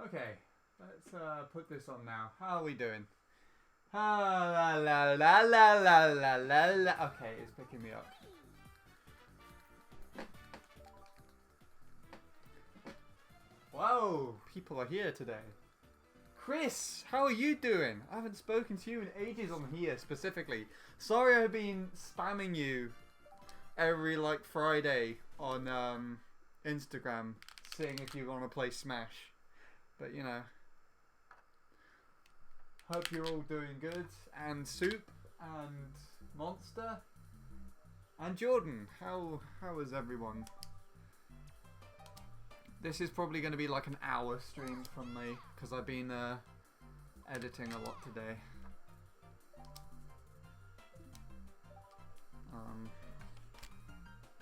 Okay, let's put this on now. How are we doing? Ah, la la la la la la la. Okay, it's picking me up. Whoa, people are here today. Chris, how are you doing? I haven't spoken to you in ages on here specifically. Sorry I've been spamming you every like Friday on Instagram seeing if you want to play Smash. But you know, hope you're all doing good. And Soup and Monster and Jordan, how is everyone? This is probably going to be like an hour stream from me because I've been editing a lot today.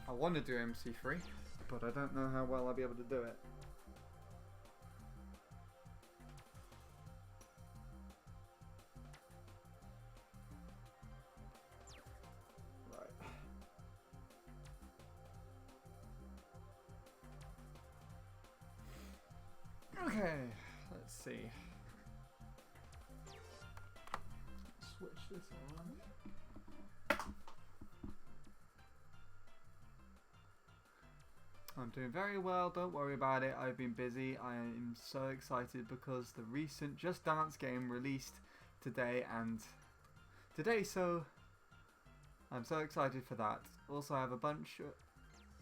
I want to do MC3, but I don't know how well I'll be able to do it. Okay, let's see. Switch this on. I'm doing very well, don't worry about it. I've been busy. I am so excited because the recent Just Dance game released today, so I'm so excited for that. Also, I have a bunch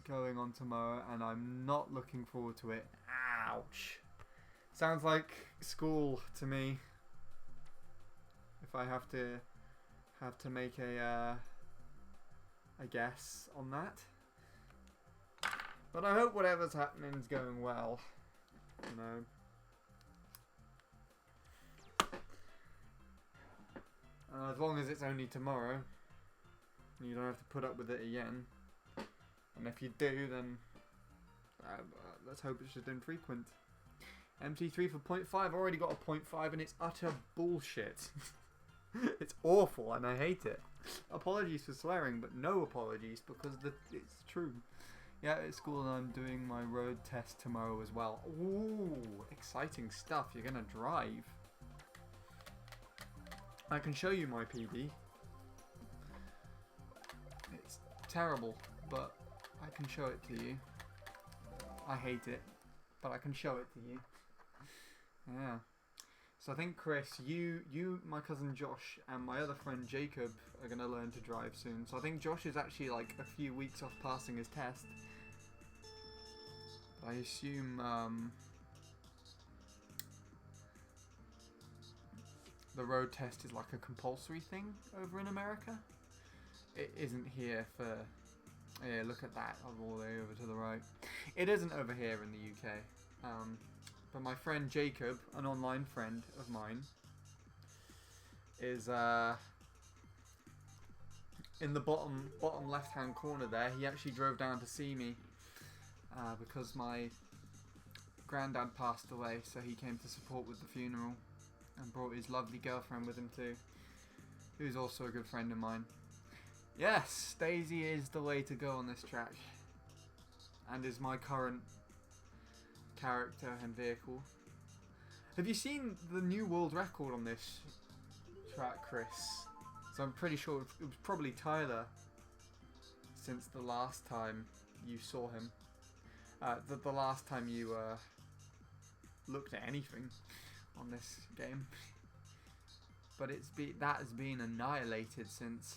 going on tomorrow and I'm not looking forward to it. Ouch. Sounds like school to me. If I have to make a guess on that. But I hope whatever's happening is going well. You know. As long as it's only tomorrow, you don't have to put up with it again. And if you do, then let's hope it's just infrequent. MC3 for 0.5, already got a 0.5 and it's utter bullshit. It's awful and I hate it. Apologies for swearing, but no apologies because it's true. Yeah, at school and I'm doing my road test tomorrow as well. Ooh, exciting stuff. You're gonna drive. I can show you my PB. It's terrible, but I can show it to you. I hate it, but I can show it to you. Yeah. So I think Chris, you, my cousin Josh, and my other friend Jacob are gonna learn to drive soon. So I think Josh is actually like a few weeks off passing his test. I assume the road test is like a compulsory thing over in America. It isn't here for. Yeah, look at that all the way over to the right. It isn't over here in the UK. But my friend Jacob, an online friend of mine, is in the bottom left hand corner there. He actually drove down to see me because my granddad passed away, so he came to support with the funeral and brought his lovely girlfriend with him too, who's also a good friend of mine. Yes, Daisy is the way to go on this track and is my current character and vehicle. Have you seen the new world record on this track, Chris? So I'm pretty sure it was probably Tyler since the last time you saw him. The last time you looked at anything on this game. But that has been annihilated since.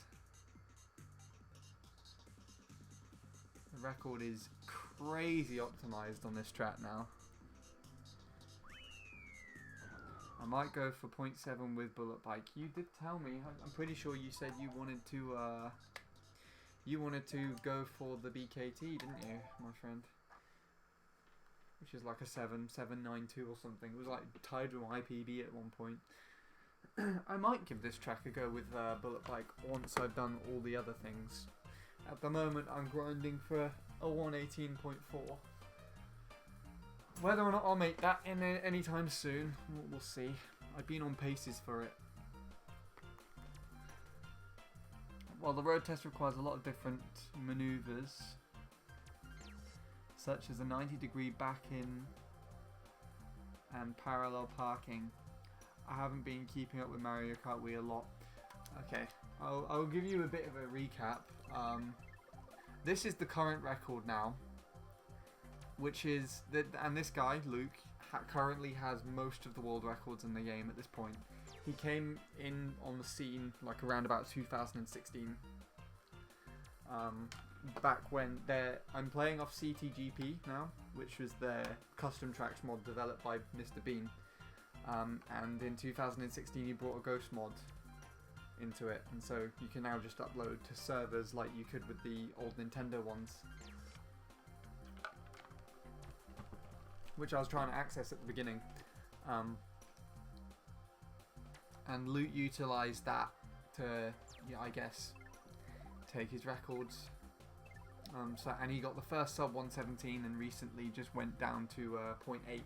The record is crazy optimized on this track now. I might go for 0.7 with Bullet Bike. You did tell me. I'm pretty sure you said you wanted to go for the BKT, didn't you, my friend? Which is like a 7.92 or something. It was like tied with my PB at one point. I might give this track a go with Bullet Bike once I've done all the other things. At the moment, I'm grinding for a 118.4. Whether or not I'll make that in anytime soon, we'll see. I've been on paces for it. Well, the road test requires a lot of different maneuvers, such as a 90-degree back in and parallel parking. I haven't been keeping up with Mario Kart Wii a lot. Okay, I'll give you a bit of a recap. This is the current record now, which is and this guy Luke currently has most of the world records in the game at this point. He came in on the scene like around about 2016. Back when I'm playing off CTGP now, which was their custom tracks mod developed by Mr. Bean. And in 2016 he brought a ghost mod into it, and so you can now just upload to servers like you could with the old Nintendo ones, which I was trying to access at the beginning. And Luke utilised that to, I guess, take his records. And he got the first sub 117 and recently just went down to 0.8,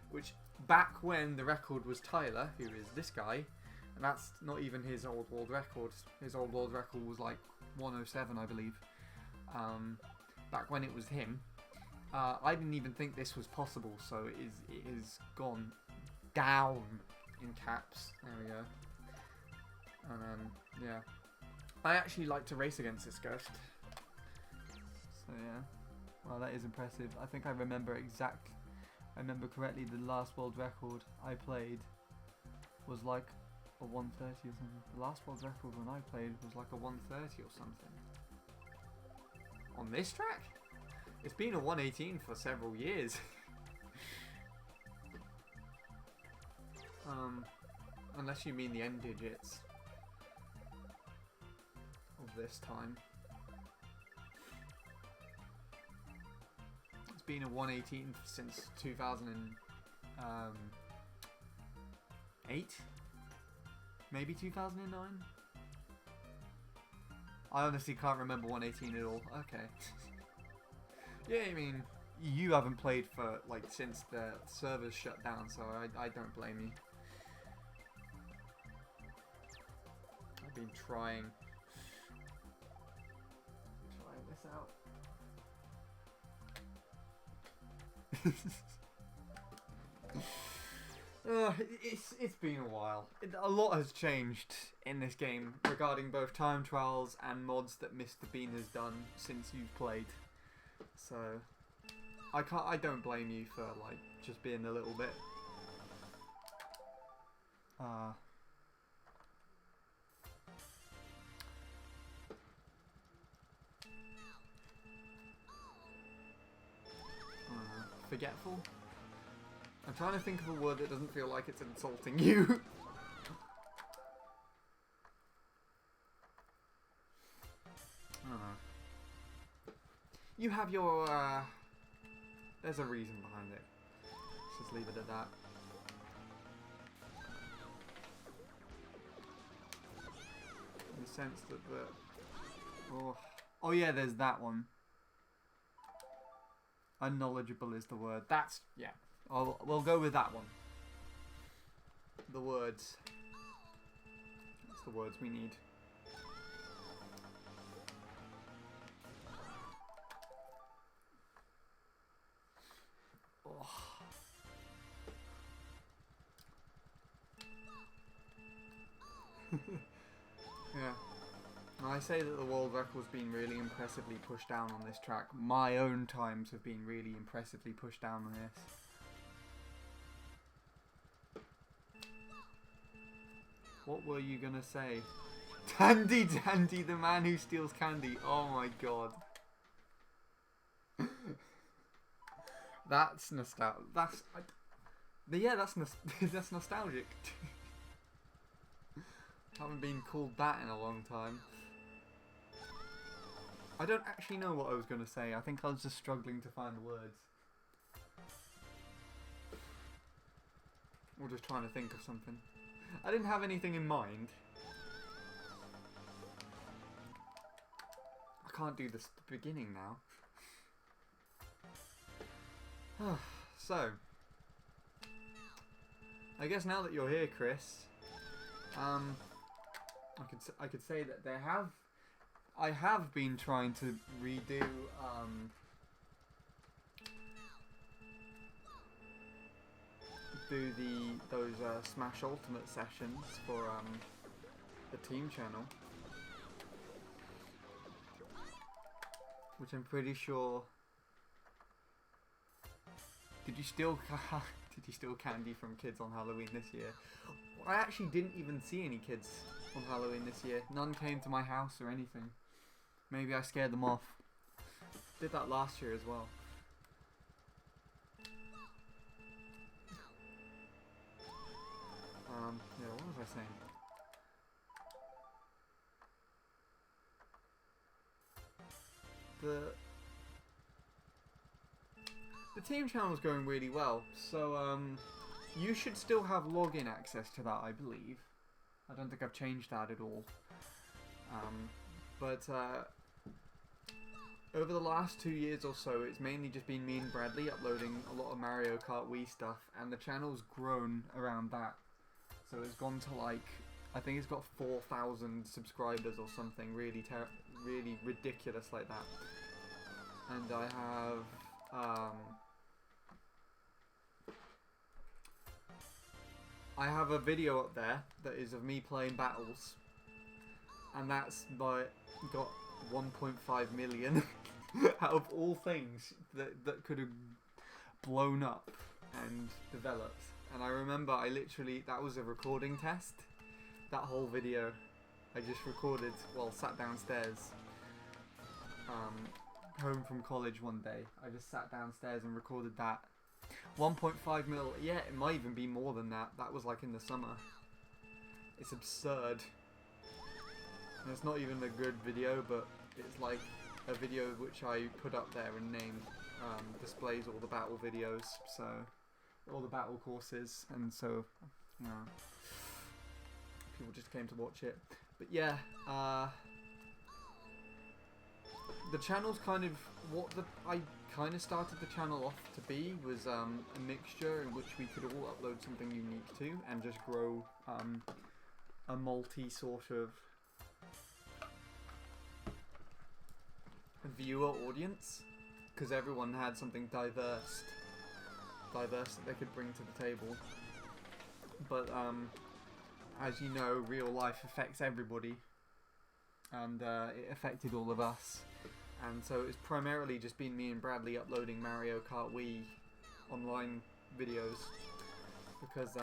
which back when the record was Tyler, who is this guy, and that's not even his old world record. His old world record was like 107, I believe. Back when it was him, I didn't even think this was possible, so it is gone down in caps. There we go. And then, yeah. I actually like to race against this ghost. So yeah. Well, that is impressive. I think I remember correctly, the last world record I played was like a 130 or something. The last world record when I played was like a 130 or something. On this track? It's been a 118 for several years. Unless you mean the end digits of this time. It's been a 118 since 2008? Maybe 2009? I honestly can't remember 118 at all. Okay. Yeah, I mean, you haven't played for, like, since the servers shut down, so I don't blame you. I've been trying this out. It's been a while. A lot has changed in this game regarding both time trials and mods that Mr. Bean has done since you've played. So I don't blame you for like just being a little bit forgetful. I'm trying to think of a word that doesn't feel like it's insulting you. You have your, there's a reason behind it. Let's just leave it at that. In the sense that oh yeah, there's that one. Unknowledgeable is the word. That's, yeah. We'll go with that one. The words. That's the words we need. Oh. Yeah. I say that the world record's been really impressively pushed down on this track. My own times have been really impressively pushed down on this. What were you gonna say? Dandy Dandy, the man who steals candy. Oh my god. That's nostalgic. That's nostalgic. Haven't been called that in a long time. I don't actually know what I was gonna say. I think I was just struggling to find the words. Or just trying to think of something. I didn't have anything in mind. I can't do this at the beginning now. So, I guess now that you're here, Chris, I could say that I have been trying to redo do those Smash Ultimate sessions for the team channel, which I'm pretty sure. Did you steal candy from kids on Halloween this year? I actually didn't even see any kids on Halloween this year. None came to my house or anything. Maybe I scared them off. Did that last year as well. Yeah, what was I saying? The team channel is going really well, so you should still have login access to that, I believe. I don't think I've changed that at all. But over the last 2 years or so, it's mainly just been me and Bradley uploading a lot of Mario Kart Wii stuff, and the channel's grown around that. So it's gone to like, I think it's got 4,000 subscribers or something really ridiculous like that. And I have a video up there that is of me playing battles, and that's got 1.5 million out of all things that could have blown up and developed. And I remember that was a recording test. That whole video I just recorded while sat downstairs home from college one day. I just sat downstairs and recorded that. 1.5 mil, yeah, it might even be more than that. That was like in the summer. It's absurd. And it's not even a good video, but it's like a video which I put up there and named, displays all the battle videos, so all the battle courses, and so people just came to watch it. But yeah, the channel's kind of I kind of started the channel off to be was a mixture in which we could all upload something unique to and just grow a multi sort of viewer audience, because everyone had something diverse that they could bring to the table. But as you know, real life affects everybody, and it affected all of us. And so it's primarily just been me and Bradley uploading Mario Kart Wii online videos, because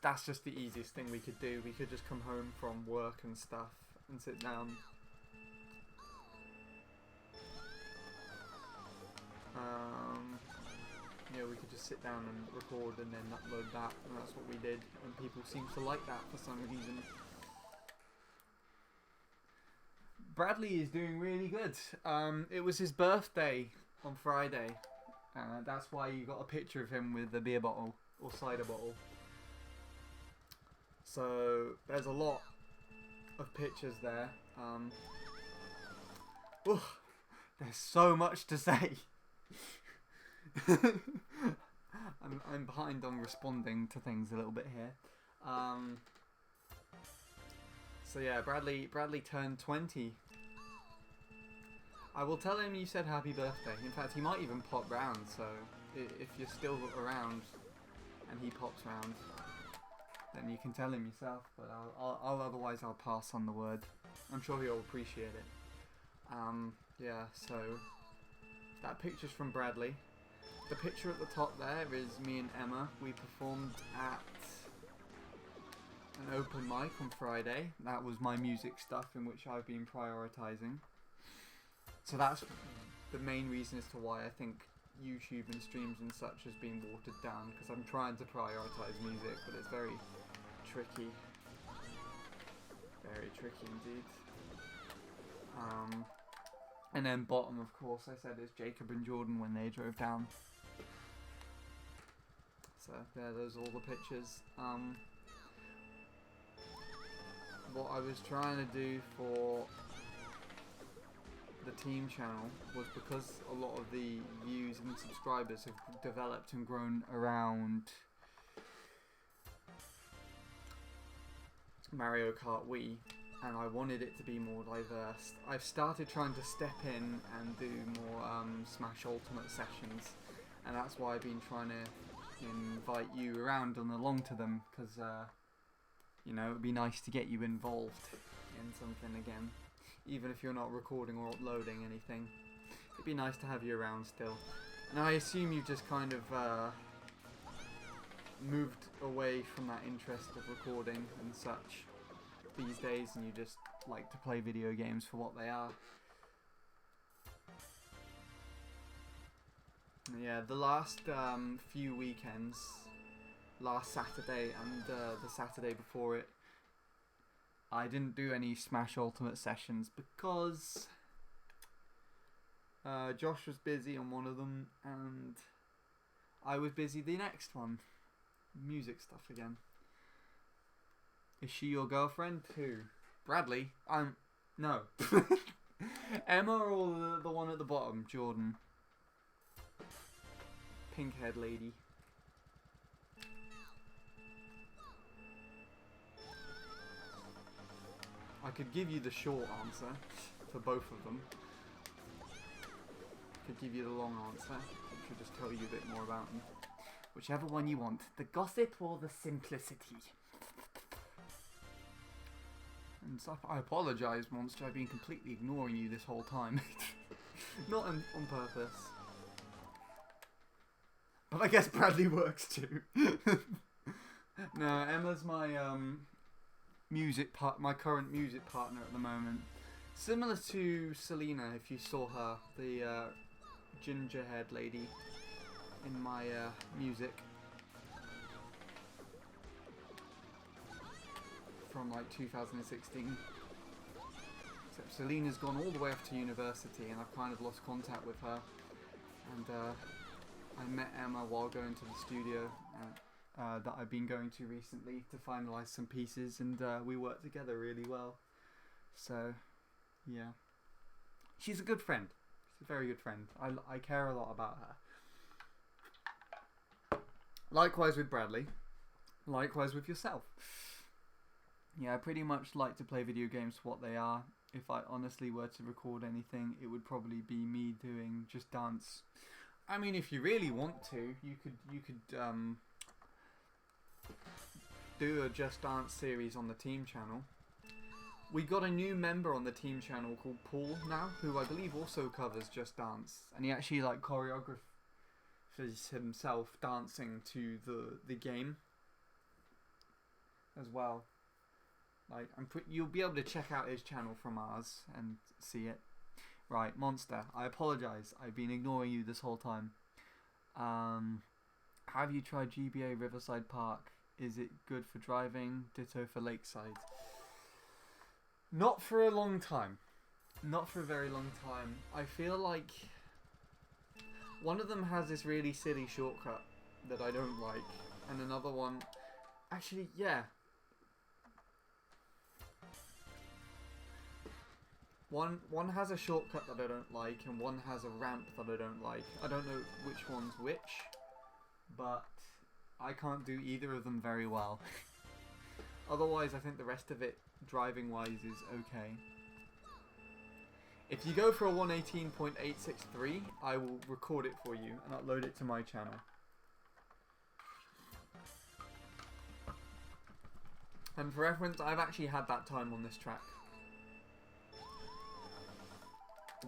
that's just the easiest thing we could do. We could just come home from work and stuff and sit down. We could just sit down and record and then upload that, and that's what we did, and people seem to like that for some reason. Bradley is doing really good. It was his birthday on Friday. That's why you got a picture of him with a beer bottle or cider bottle. So there's a lot of pictures there. There's so much to say. I'm behind on responding to things a little bit here. So yeah, Bradley turned 20. I will tell him you said happy birthday. In fact, he might even pop round, so if you're still around and he pops round, then you can tell him yourself, but otherwise I'll pass on the word. I'm sure he'll appreciate it. Yeah, so that picture's from Bradley. The picture at the top there is me and Emma. We performed at an open mic on Friday. That was my music stuff in which I've been prioritising. So that's the main reason as to why I think YouTube and streams and such has been watered down, because I'm trying to prioritise music, but it's very tricky. Very tricky indeed. And then bottom, of course, I said is Jacob and Jordan when they drove down. So yeah, those are all the pictures. What I was trying to do for the team channel was, because a lot of the views and subscribers have developed and grown around Mario Kart Wii, and I wanted it to be more diverse. I've started trying to step in and do more Smash Ultimate sessions, and that's why I've been trying to invite you around and along to them, because you know, it'd be nice to get you involved in something again, even if you're not recording or uploading anything. It'd be nice to have you around still. And I assume you just kind of moved away from that interest of recording and such these days, and you just like to play video games for what they are. Yeah, the last few weekends, last Saturday and the Saturday before it, I didn't do any Smash Ultimate sessions because Josh was busy on one of them and I was busy the next one. Music stuff again. Is she your girlfriend? Who? Bradley? No. Emma or the one at the bottom? Jordan. Pink haired lady. I could give you the short answer for both of them. Could give you the long answer, which would just tell you a bit more about them. Whichever one you want. The gossip or the simplicity. And stuff. I apologise, Monster. I've been completely ignoring you this whole time. Not on purpose. But I guess Bradley works too. No, Emma's my my current music partner at the moment. Similar to Selena, if you saw her, the ginger-haired lady in my music from like 2016. Except Selena's gone all the way off to university, and I've kind of lost contact with her. And I met Emma while going to the studio that I've been going to recently to finalise some pieces, and we work together really well. So, yeah. She's a good friend. She's a very good friend. I care a lot about her. Likewise with Bradley. Likewise with yourself. Yeah, I pretty much like to play video games for what they are. If I honestly were to record anything, it would probably be me doing Just Dance. I mean, if you really want to, you could do a Just Dance series on the team channel. We got a new member on the team channel called Paul now, who I believe also covers Just Dance, and he actually like choreographs himself dancing to the game as well. Like you'll be able to check out his channel from ours and see it. Right, Monster, I apologise. I've been ignoring you this whole time. Have you tried GBA Riverside Park? Is it good for driving? Ditto for Lakeside. Not for a long time. Not for a very long time. I feel like one of them has this really silly shortcut that I don't like, and another one... Actually, yeah. One has a shortcut that I don't like, and one has a ramp that I don't like. I don't know which one's which, but I can't do either of them very well. Otherwise, I think the rest of it, driving-wise, is okay. If you go for a 118.863, I will record it for you and upload it to my channel. And for reference, I've actually had that time on this track.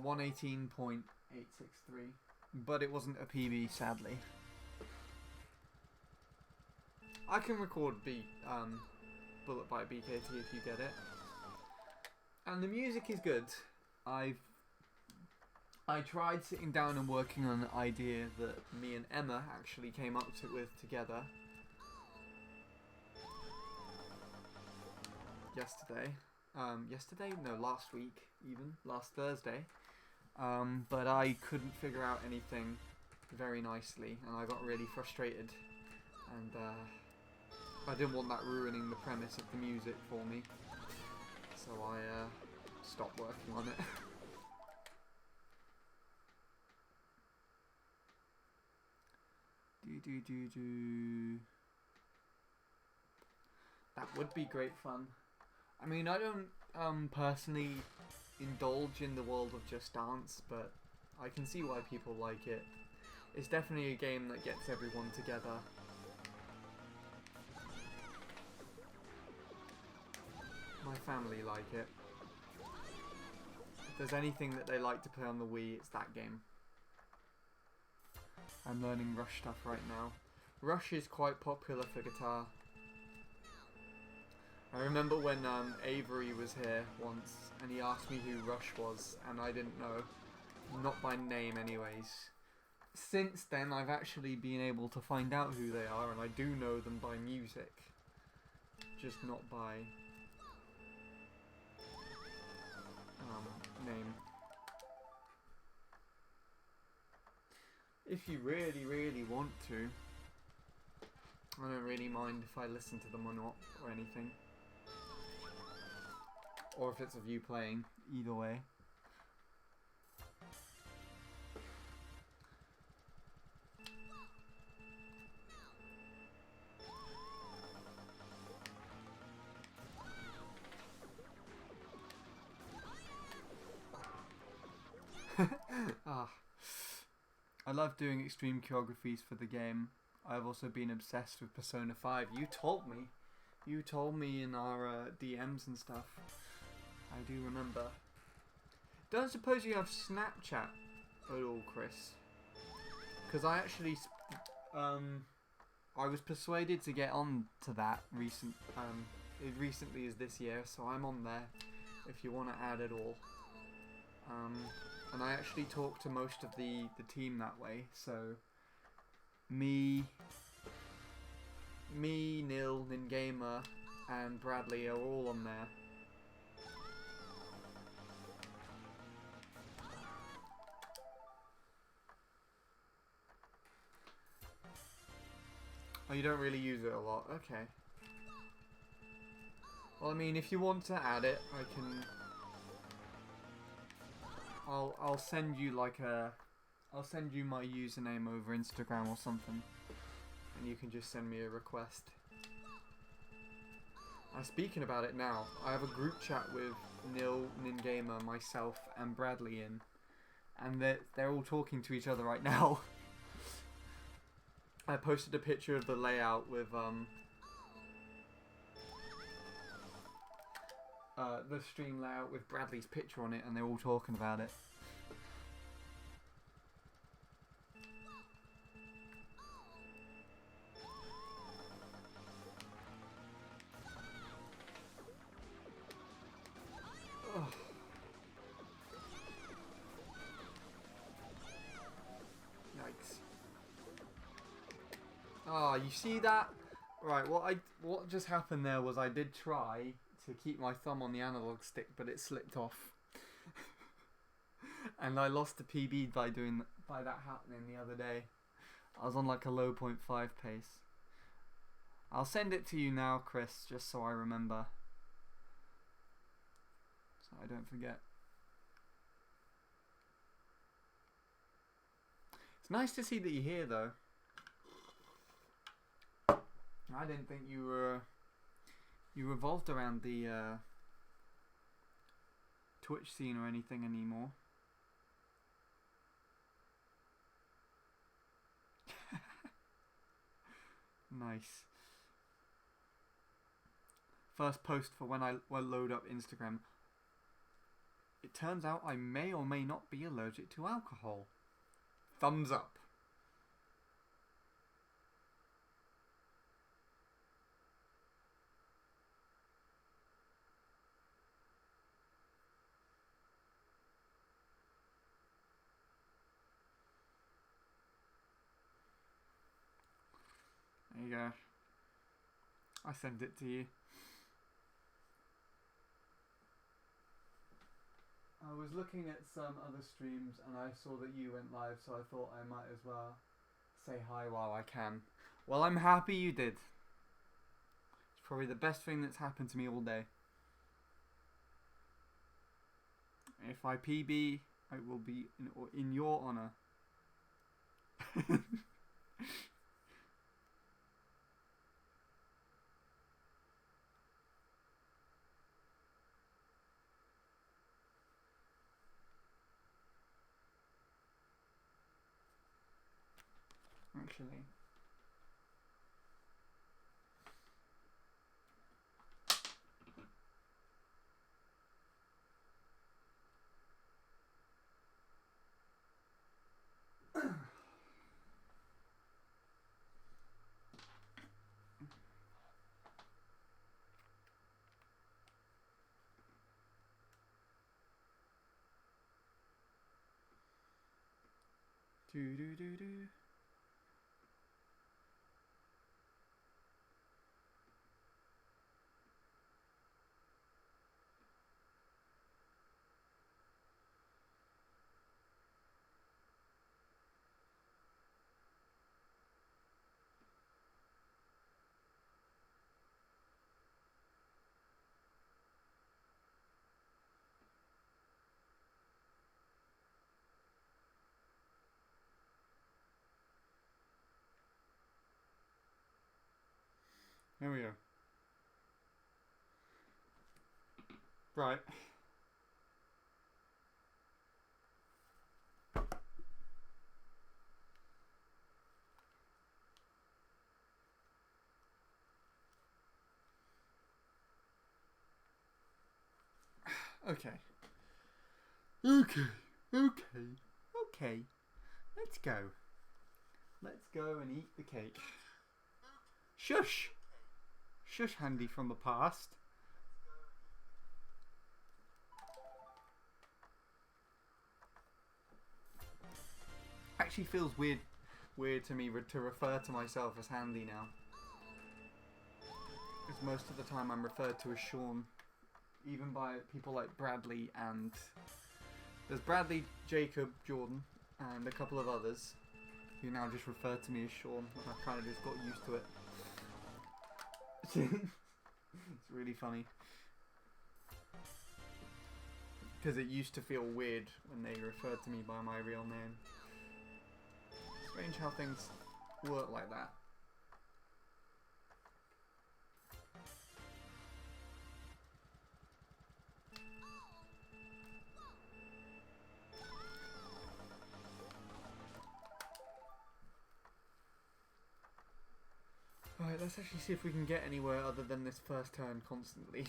118.863, but it wasn't a PB, sadly. I can record Bullet by BKT if you get it, and the music is good. I tried sitting down and working on an idea that me and Emma actually came up with together yesterday. No, last week, even last Thursday. But I couldn't figure out anything very nicely, and I got really frustrated, and I didn't want that ruining the premise of the music for me, so I stopped working on it. That would be great fun. I mean, I don't personally indulge in the world of Just Dance, but I can see why people like it. It's definitely a game that gets everyone together. My family like it. If there's anything that they like to play on the Wii, it's that game. I'm learning Rush stuff right now. Rush is quite popular for guitar. I remember when Avery was here once and he asked me who Rush was and I didn't know. Not by name anyways. Since then I've actually been able to find out who they are, and I do know them by music. Just not by name. If you really want to. I don't really mind if I listen to them or not, or anything. Or if it's of you playing, either way. I love doing extreme choreographies for the game. I've also been obsessed with Persona 5. You told me. You told me in our DMs and stuff. I do remember. Don't suppose you have Snapchat at all, Chris? Because I actually, I was persuaded to get on to that recently as this year, so I'm on there if you want to add it all. And I actually talked to most of the team that way, so me, Nil, Ningamer, and Bradley are all on there. Oh, you don't really use it a lot? Okay. Well, I mean, if you want to add it, I can... I'll send you like I'll send you my username over Instagram or something, and you can just send me a request. Speaking about it now, I have a group chat with Nil, Ningamer, myself, and Bradley in, and they're all talking to each other right now. I posted a picture of the layout with the stream layout with Bradley's picture on it, and they're all talking about it. Ugh. Yikes. Ah, you see that? Right, what just happened there was I did try to keep my thumb on the analog stick, but it slipped off. And I lost a PB by that happening the other day. I was on like a low 0.5 pace. I'll send it to you now, Chris, just so I remember. So I don't forget. It's nice to see that you're here, though. I didn't think you revolved around the Twitch scene or anything anymore. Nice. First post for when I load up Instagram. It turns out I may or may not be allergic to alcohol. Thumbs up. There you go. I sent it to you. I was looking at some other streams and I saw that you went live, so I thought I might as well say hi while I can. Well, I'm happy you did. It's probably the best thing that's happened to me all day. If I PB, it will be in your honor. actually. Do do do do. There we go. Right. Okay. Okay. Let's go. Let's go and eat the cake. Shush! Shush, Handy from the past. Actually feels weird to me to refer to myself as Handy now. Because most of the time I'm referred to as Sean. Even by people like Bradley and... There's Bradley, Jacob, Jordan, and a couple of others who now just refer to me as Sean. And I've kind of just got used to it. It's really funny. Because it used to feel weird when they referred to me by my real name. Strange how things work like that. Right, let's actually see if we can get anywhere other than this first turn constantly.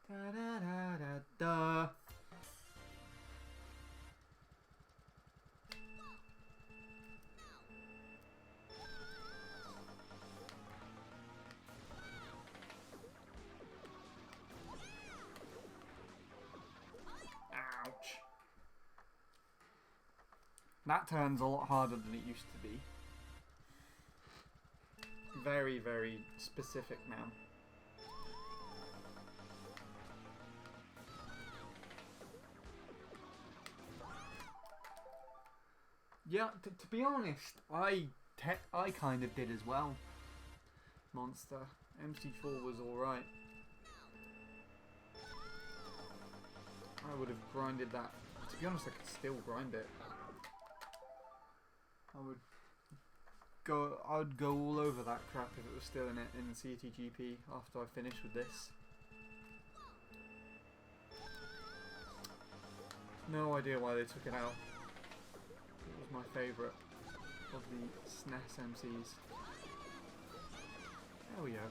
Da da da da da. Ouch. That turn's a lot harder than it used to be. Very, very specific now. Yeah, to be honest, I kind of did as well. Monster. MC3 was alright. I would have grinded that. To be honest, I could still grind it. I'd go all over that crap if it was still in CTGP after I finished with this. No idea why they took it out. It was my favourite of the SNES MCs. There we go.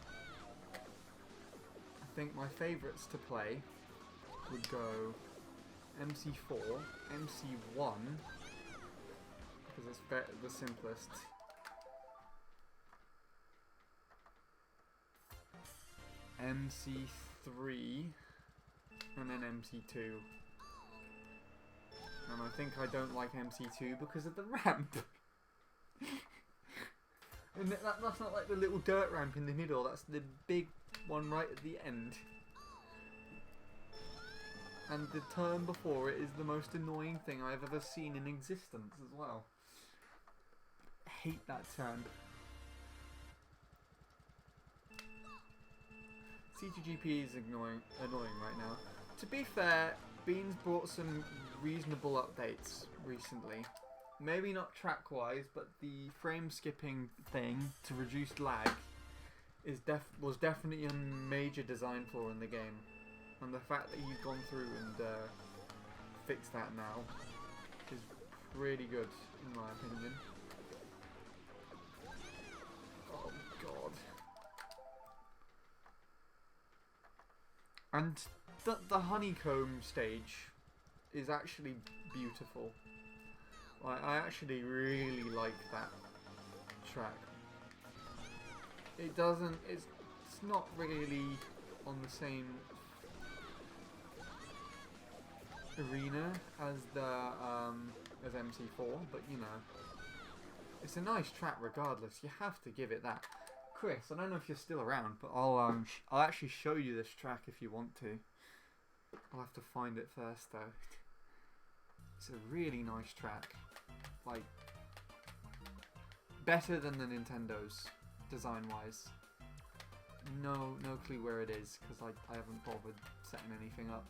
I think my favourites to play would go MC4, MC1, because it's the simplest. MC3, and then MC2. And I think I don't like MC2 because of the ramp. And that's not like the little dirt ramp in the middle, that's the big one right at the end. And the turn before it is the most annoying thing I've ever seen in existence as well. I hate that turn. CTGP is annoying right now. To be fair, Beans brought some reasonable updates recently. Maybe not track-wise, but the frame skipping thing to reduce lag was definitely a major design flaw in the game, and the fact that you've gone through and fixed that now is pretty good in my opinion. Oh god. And the honeycomb stage is actually beautiful. Like, I actually really like that track. It doesn't, it's not really on the same arena as as MC4, but you know, it's a nice track regardless. You have to give it that. Chris, I don't know if you're still around, but I'll actually show you this track if you want to. I'll have to find it first though. It's a really nice track, like better than the Nintendo's design-wise. No clue where it is because I haven't bothered setting anything up.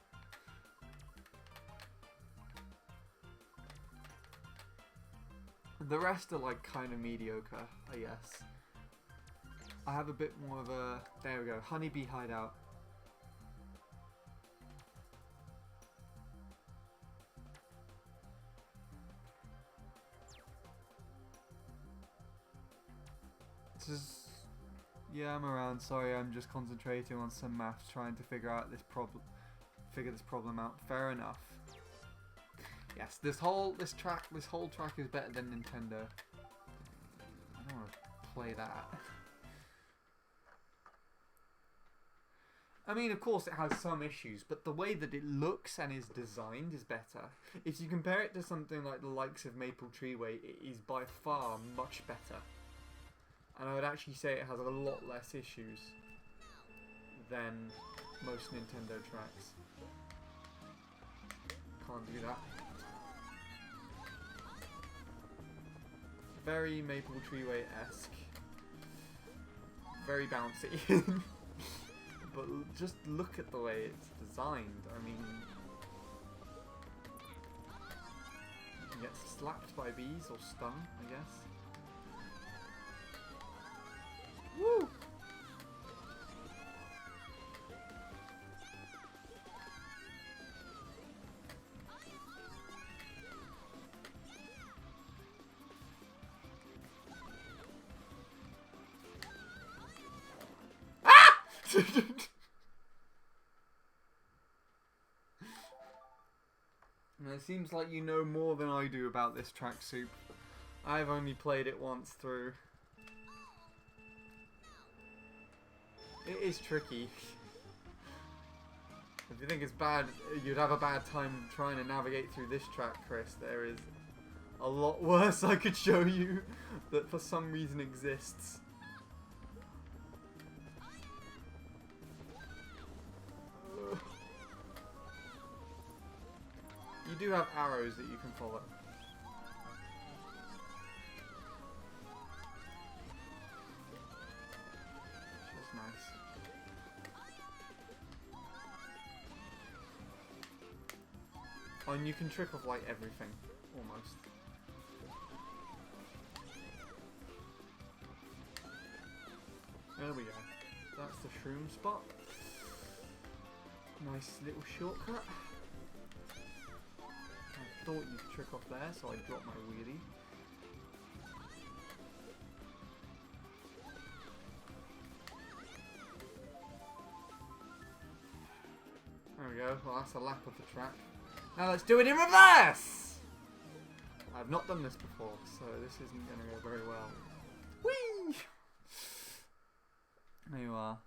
The rest are like kind of mediocre, I guess. I have a bit more of a... There we go. Honeybee Hideout. Yeah, I'm around. Sorry, I'm just concentrating on some maths, trying to figure out this problem out. Fair enough. Yes, this whole track is better than Nintendo. I don't want to play that. I mean, of course it has some issues, but the way that it looks and is designed is better. If you compare it to something like the likes of Maple Treeway, it is by far much better. And I would actually say it has a lot less issues than most Nintendo tracks. Can't do that. Very Maple Treeway-esque. Very bouncy. But just look at the way it's designed. I mean, you can get slapped by bees or stung, I guess. Woo! Ah! And it seems like you know more than I do about this track, Soup. I've only played it once through. It is tricky. If you think it's bad, you'd have a bad time trying to navigate through this track, Chris. There is a lot worse I could show you that for some reason exists. You do have arrows that you can follow. That's nice. Oh, and you can trick off like everything, almost. There we go. That's the shroom spot. Nice little shortcut. I thought you could trick off there, so I dropped my wheelie. There we go. Well, that's a lap of the track. Now let's do it in reverse! I've not done this before, so this isn't going to go very well. Whee! There you are.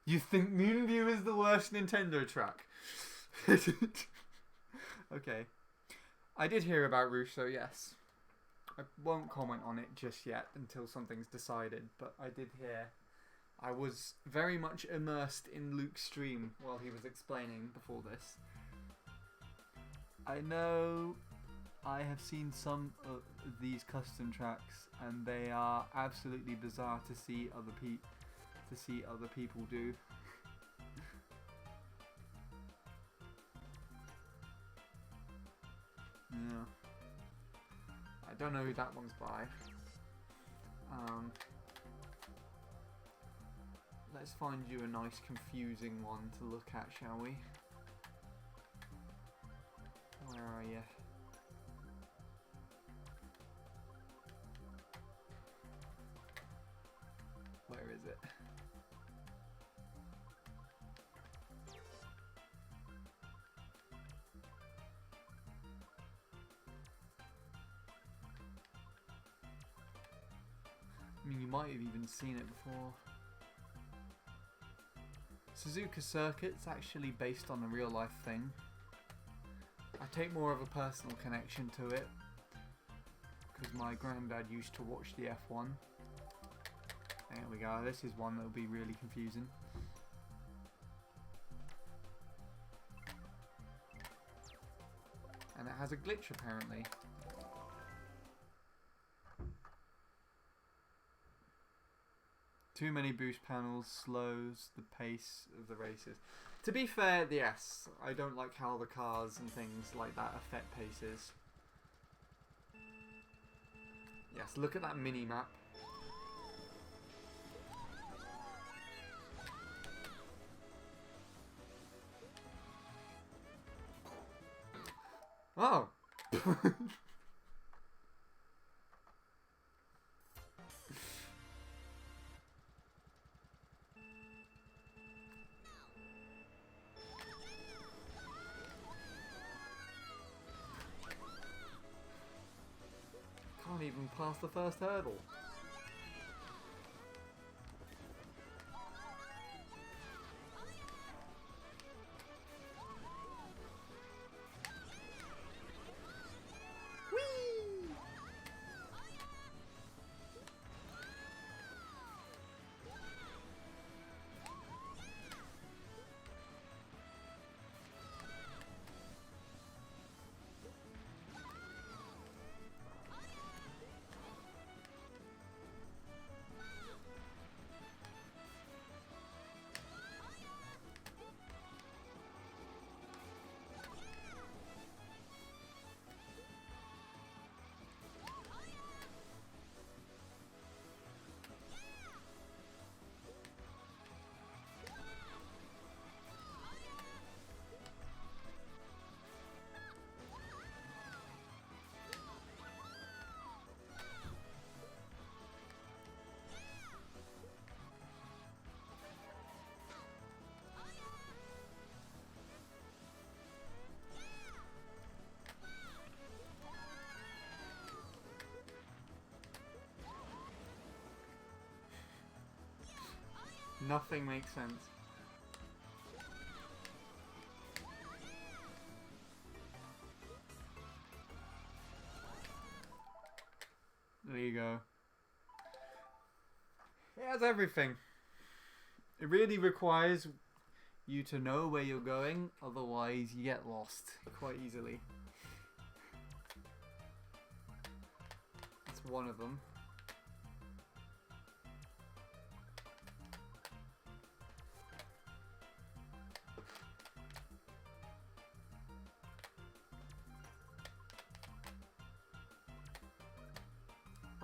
You think Moonview is the worst Nintendo track? Okay. I did hear about Russo, yes. I won't comment on it just yet until something's decided, but I did hear. I was very much immersed in Luke's stream while he was explaining before this. I know I have seen some of these custom tracks and they are absolutely bizarre to see other people do. Yeah. don't know who that one's by. Let's find you a nice confusing one to look at, shall we? Where are you? Where is it? I mean, you might have even seen it before. Suzuka Circuit's actually based on a real life thing. I take more of a personal connection to it because my granddad used to watch the F1. There we go, this is one that will be really confusing. And it has a glitch apparently. Too many boost panels slows the pace of the races. To be fair, yes, I don't like how the cars and things like that affect paces. Yes, look at that mini map. Oh! Can't even pass the first hurdle. Nothing makes sense. There you go. It has everything. It really requires you to know where you're going, otherwise you get lost quite easily. That's one of them.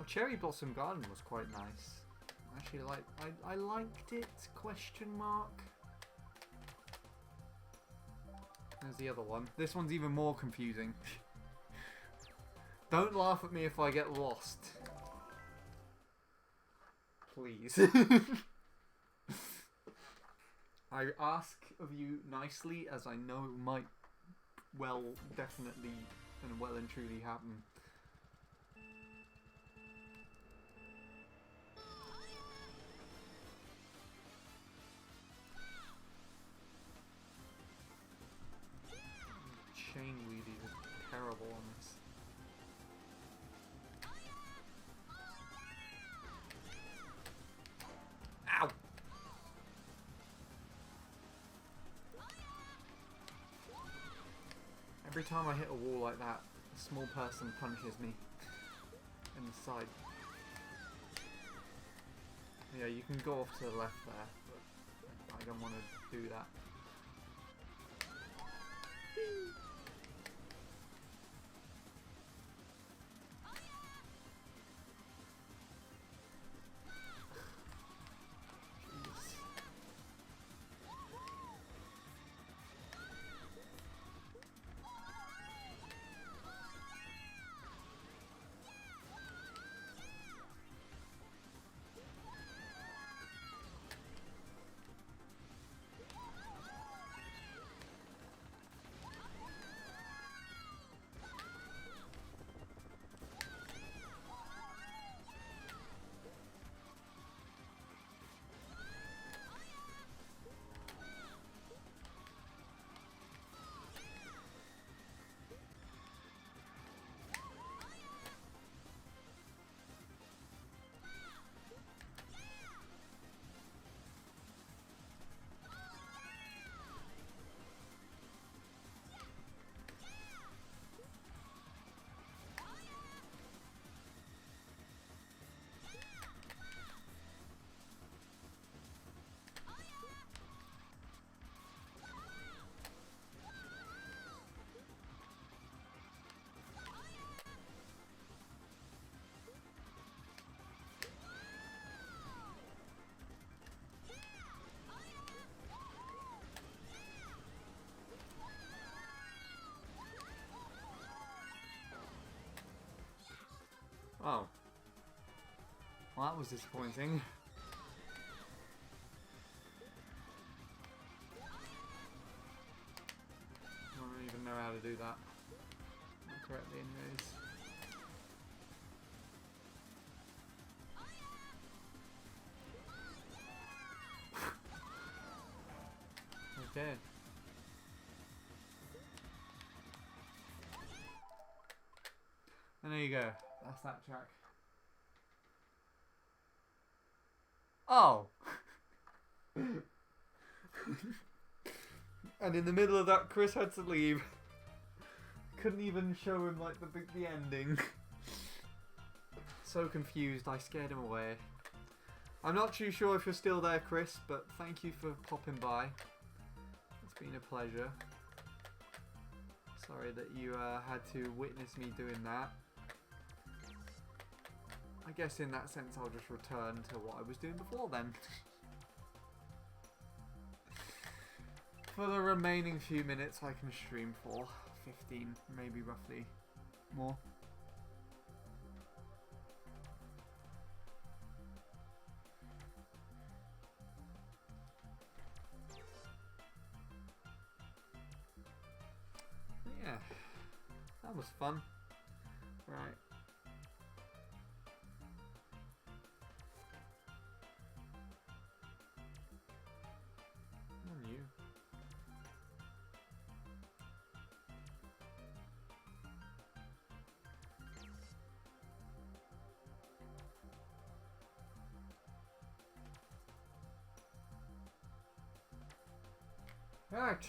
Cherry Blossom Garden was quite nice. Actually, I liked it, question mark. There's the other one. This one's even more confusing. Don't laugh at me if I get lost. Please. I ask of you nicely, as I know it might well, definitely, and well and truly happen. Chain wheelies are terrible on this. Ow! Every time I hit a wall like that, a small person punches me in the side. Yeah, you can go off to the left there, but I don't want to do that. Oh. Well, that was disappointing. I don't even know how to do that correctly anyways. Okay. And there you go. That's that track. Oh! And in the middle of that, Chris had to leave. Couldn't even show him like the ending. So confused, I scared him away. I'm not too sure if you're still there, Chris, but thank you for popping by. It's been a pleasure. Sorry that you had to witness me doing that. I guess in that sense I'll just return to what I was doing before then. For the remaining few minutes I can stream for. 15, maybe roughly more. Yeah, that was fun. Right. On you. Right.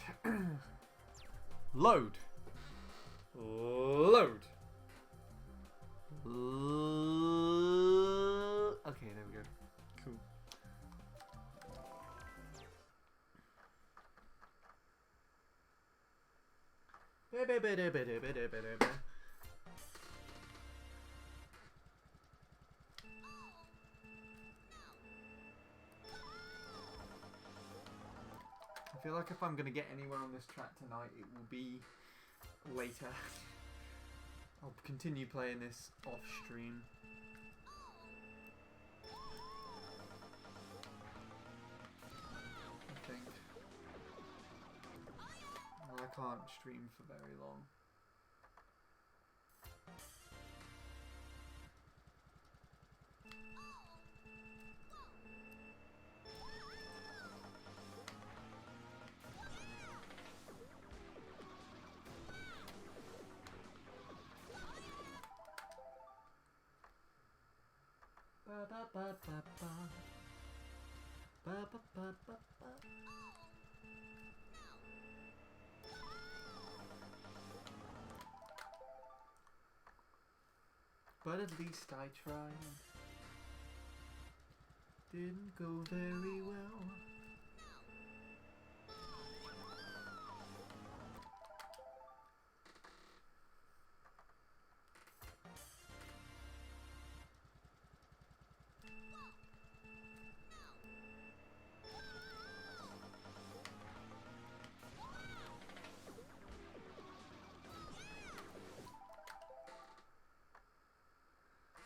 Load. Load. Okay, there we go. Cool. I feel like if I'm going to get anywhere on this track tonight, it will be later. I'll continue playing this off stream. I think. Well, I can't stream for very long. But at least I tried. Didn't go very well.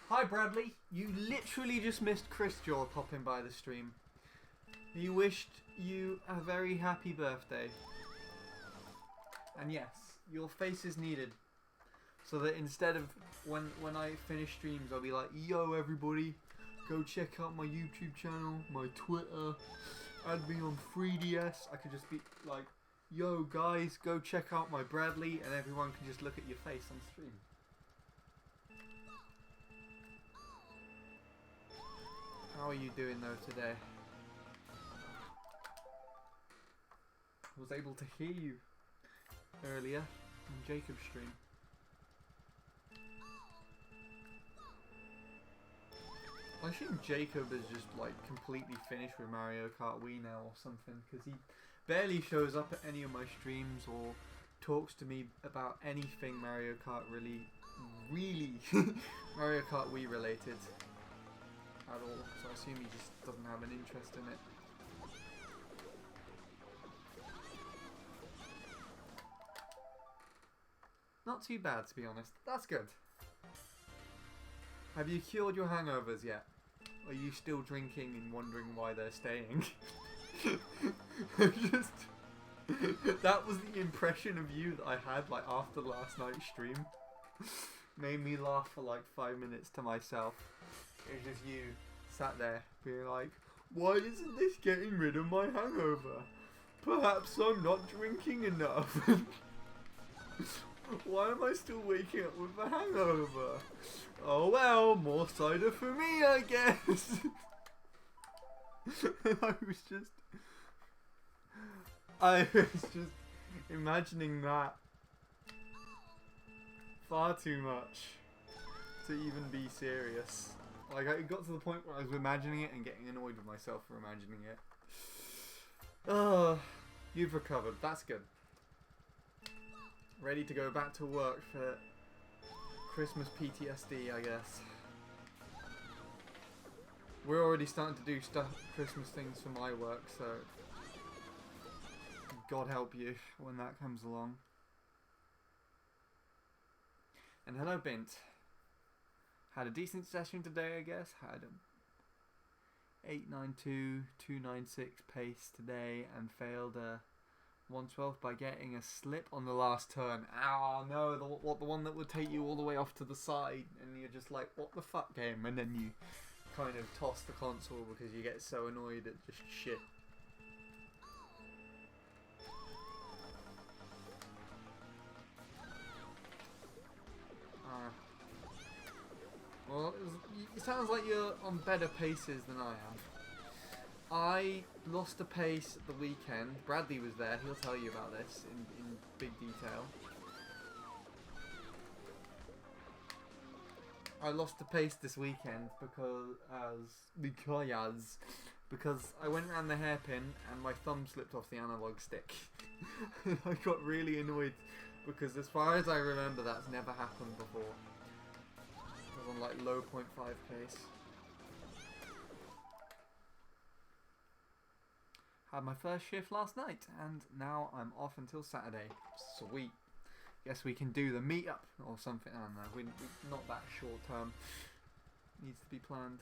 Hi Bradley, you literally just missed Chris Jaw popping by the stream. He wished you a very happy birthday. And yes, your face is needed. So that instead of when I finish streams I'll be like, yo everybody, go check out my YouTube channel, my Twitter, add me on 3DS. I could just be like, yo guys, go check out my Bradley, and everyone can just look at your face on stream. How are you doing though today? I was able to hear you earlier on Jacob's stream. I assume Jacob is just like completely finished with Mario Kart Wii now or something, because he barely shows up at any of my streams or talks to me about anything Mario Kart really Mario Kart Wii related at all, so I assume he just doesn't have an interest in it. Not too bad, to be honest. That's good. Have you cured your hangovers yet? Are you still drinking and wondering why they're staying? Just that was the impression of you that I had like after last night's stream. Made me laugh for like 5 minutes to myself. It was just you sat there being like, why isn't this getting rid of my hangover? Perhaps I'm not drinking enough. Why am I still waking up with a hangover? Oh well, more cider for me, I guess. I was just imagining that far too much to even be serious. Like, it got to the point where I was imagining it and getting annoyed with myself for imagining it. Oh, you've recovered. That's good. Ready to go back to work for Christmas PTSD, I guess. We're already starting to do Christmas things for my work, so God help you when that comes along. And hello, Bint. Had a decent session today, I guess. Had a 892, 296 pace today and failed a 112 by getting a slip on the last turn. Oh no, the one that would take you all the way off to the side, and you're just like, what the fuck, game? And then you kind of toss the console because you get so annoyed at just shit. Well, it sounds like you're on better paces than I am. I lost a pace at the weekend. Bradley was there. He'll tell you about this in big detail. I lost a pace this weekend because I went around the hairpin and my thumb slipped off the analog stick. I got really annoyed because, as far as I remember, that's never happened before. I was on like low 0.5 pace. Had my first shift last night, and now I'm off until Saturday. Sweet. Guess we can do the meetup or something. I don't know. We're not that short term. Needs to be planned.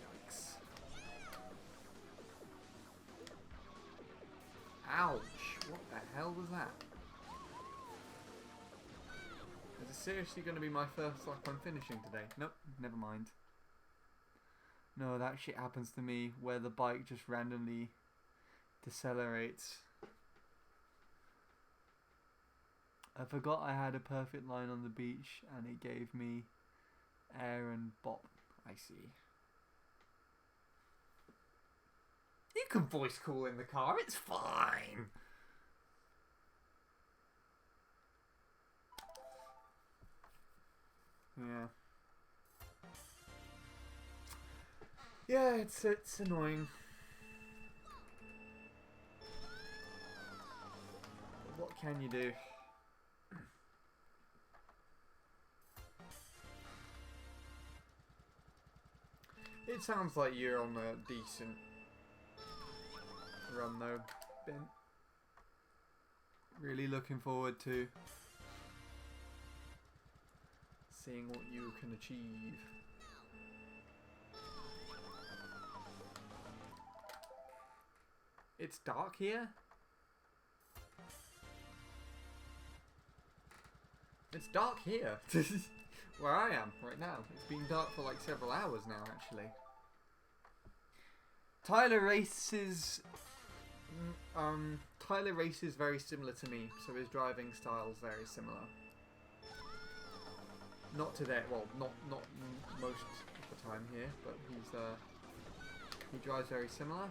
Yikes. Ouch. What the hell was that? Is it seriously going to be my first lap I'm finishing today? Nope, never mind. No, that shit happens to me where the bike just randomly decelerates. I forgot I had a perfect line on the beach and it gave me air and bop. I see. You can voice call in the car, it's fine. Yeah. Yeah, it's annoying. But what can you do? It sounds like you're on a decent run though, Ben. Really looking forward to seeing what you can achieve. It's dark here? It's dark here. Where I am right now. It's been dark for like several hours now, actually. Tyler races very similar to me, so his driving style is very similar. Not today, well, not most of the time here, but he drives very similar.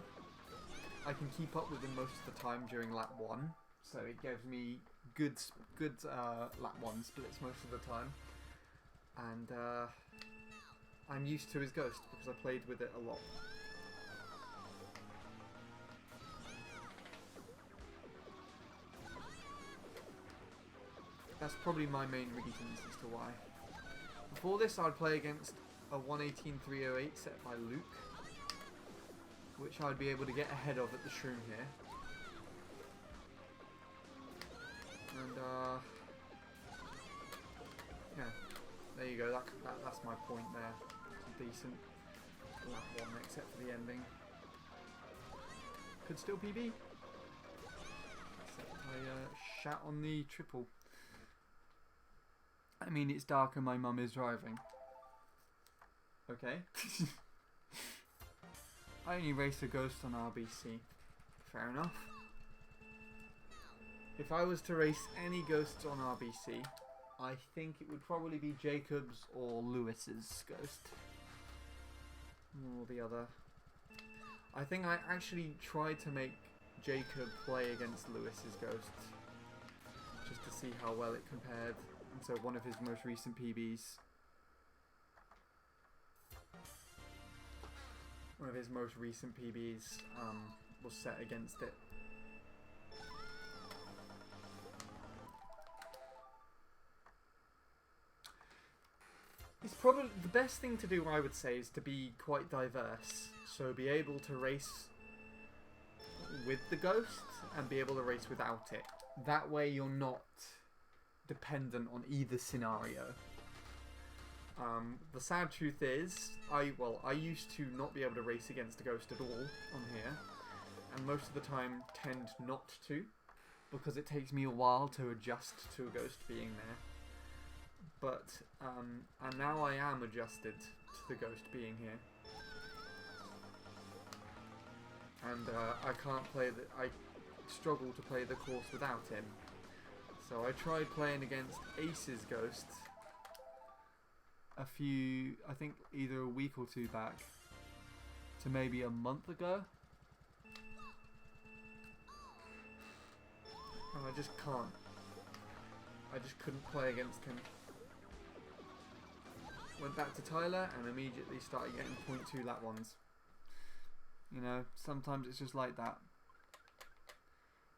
I can keep up with him most of the time during lap 1, so it gives me good lap 1 splits most of the time. And I'm used to his Ghost because I played with it a lot. That's probably my main reasons as to why. Before this, I'd play against a 118.308 set by Luke, which I'd be able to get ahead of at the shroom here. And yeah, there you go. That's my point there. It's a decent lap one, except for the ending. Could still PB. Except I shat on the triple. I mean, it's dark and my mum is driving. Okay. I only raced a ghost on RBC. Fair enough. If I was to race any ghosts on RBC, I think it would probably be Jacob's or Lewis's ghost. Or the other. I think I actually tried to make Jacob play against Lewis's ghost. Just to see how well it compared. And so one of his most recent PBs. One of his most recent PBs was set against it. It's probably the best thing to do, I would say, is to be quite diverse. So be able to race with the ghost and be able to race without it. That way you're not dependent on either scenario. The sad truth is, I used to not be able to race against a ghost at all on here, and most of the time tend not to, because it takes me a while to adjust to a ghost being there. But and now I am adjusted to the ghost being here, and I can't play the. I struggle to play the course without him. So I tried playing against Ace's ghost I think either a week or two back to maybe a month ago, and I just can't. I just couldn't play against him. Went back to Tyler and immediately started getting 0.2 lap ones. You know, sometimes it's just like that.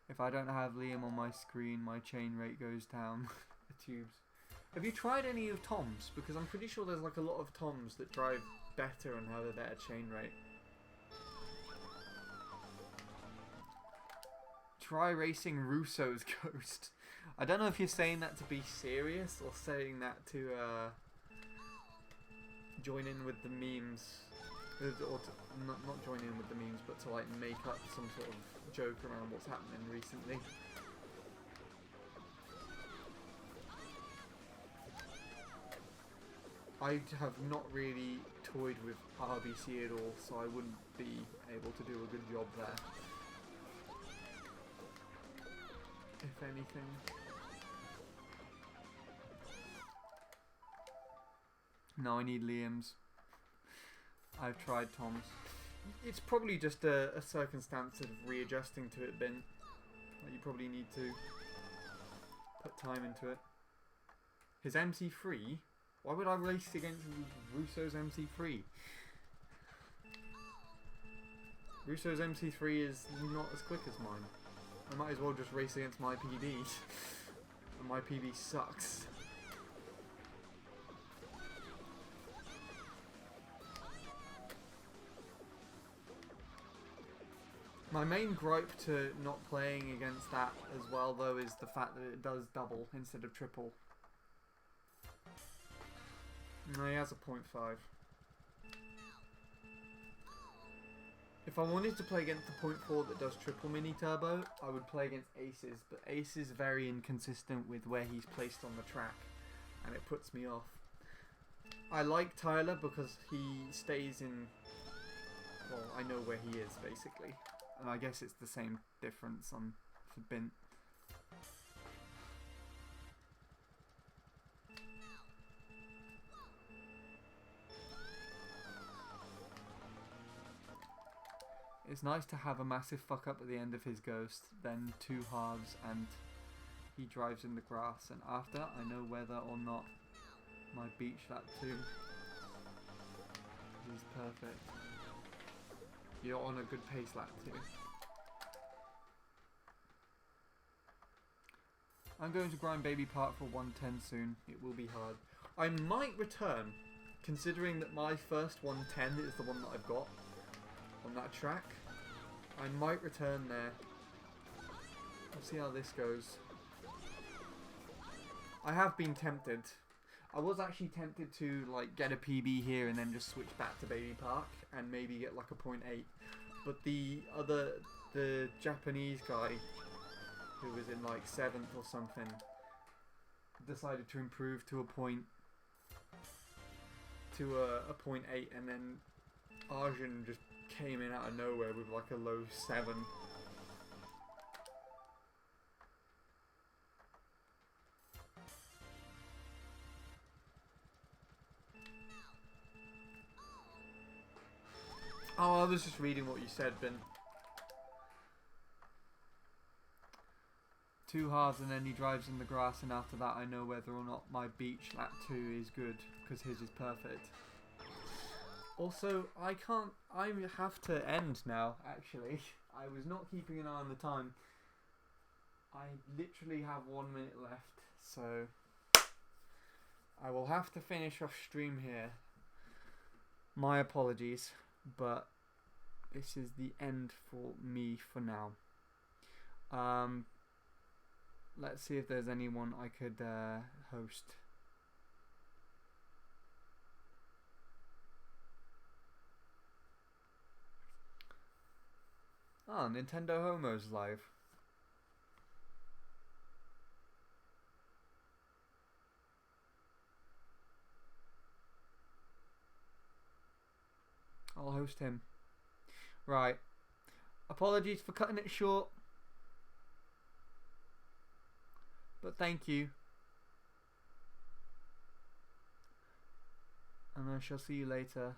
If I don't have Liam on my screen, my chain rate goes down the tubes. Have you tried any of Tom's? Because I'm pretty sure there's like a lot of Tom's that drive better and have a better chain rate. Try racing Russo's ghost. I don't know if you're saying that to be serious or saying that to join in with the memes. Or to, not join in with the memes, but to like make up some sort of joke around what's happening recently. I have not really toyed with RBC at all, so I wouldn't be able to do a good job there. If anything. No, I need Liam's. I've tried Tom's. It's probably just a circumstance of readjusting to it, Ben. Like you probably need to put time into it. His MC3? Why would I race against Russo's MC3? Russo's MC3 is not as quick as mine. I might as well just race against my PBs. And my PB sucks. My main gripe to not playing against that as well, though, is the fact that it does double instead of triple. No, he has a 0.5. If I wanted to play against the 0.4 that does triple mini turbo, I would play against Aces, but Ace is very inconsistent with where he's placed on the track, and it puts me off. I like Tyler because he stays in, well, I know where he is basically, and I guess it's the same difference on for Bint. It's nice to have a massive fuck up at the end of his ghost, then 2 halves and he drives in the grass, and after I know whether or not my beach lap 2 is perfect. You're on a good pace lap 2. I'm going to grind Baby Park for 110 soon. It will be hard. I might return, considering that my first 110 is the one that I've got. on that track. I might return there. We'll see how this goes. I have been tempted. I was actually tempted to like get a PB here and then just switch back to Baby Park and maybe get like a 0.8. But the Japanese guy who was in like 7th or something decided to improve to a 0.8, and then Arjun just came in out of nowhere with like a low 7. Oh, I was just reading what you said, Ben. 2 halves and then he drives in the grass, and after that I know whether or not my beach lap 2 is good, because his is perfect. Also, I have to end now, actually. I was not keeping an eye on the time. I literally have 1 minute left, so I will have to finish off stream here. My apologies, but this is the end for me for now. Let's see if there's anyone I could host. Ah, Nintendo Homo's live. I'll host him. Right. Apologies for cutting it short. But thank you. And I shall see you later.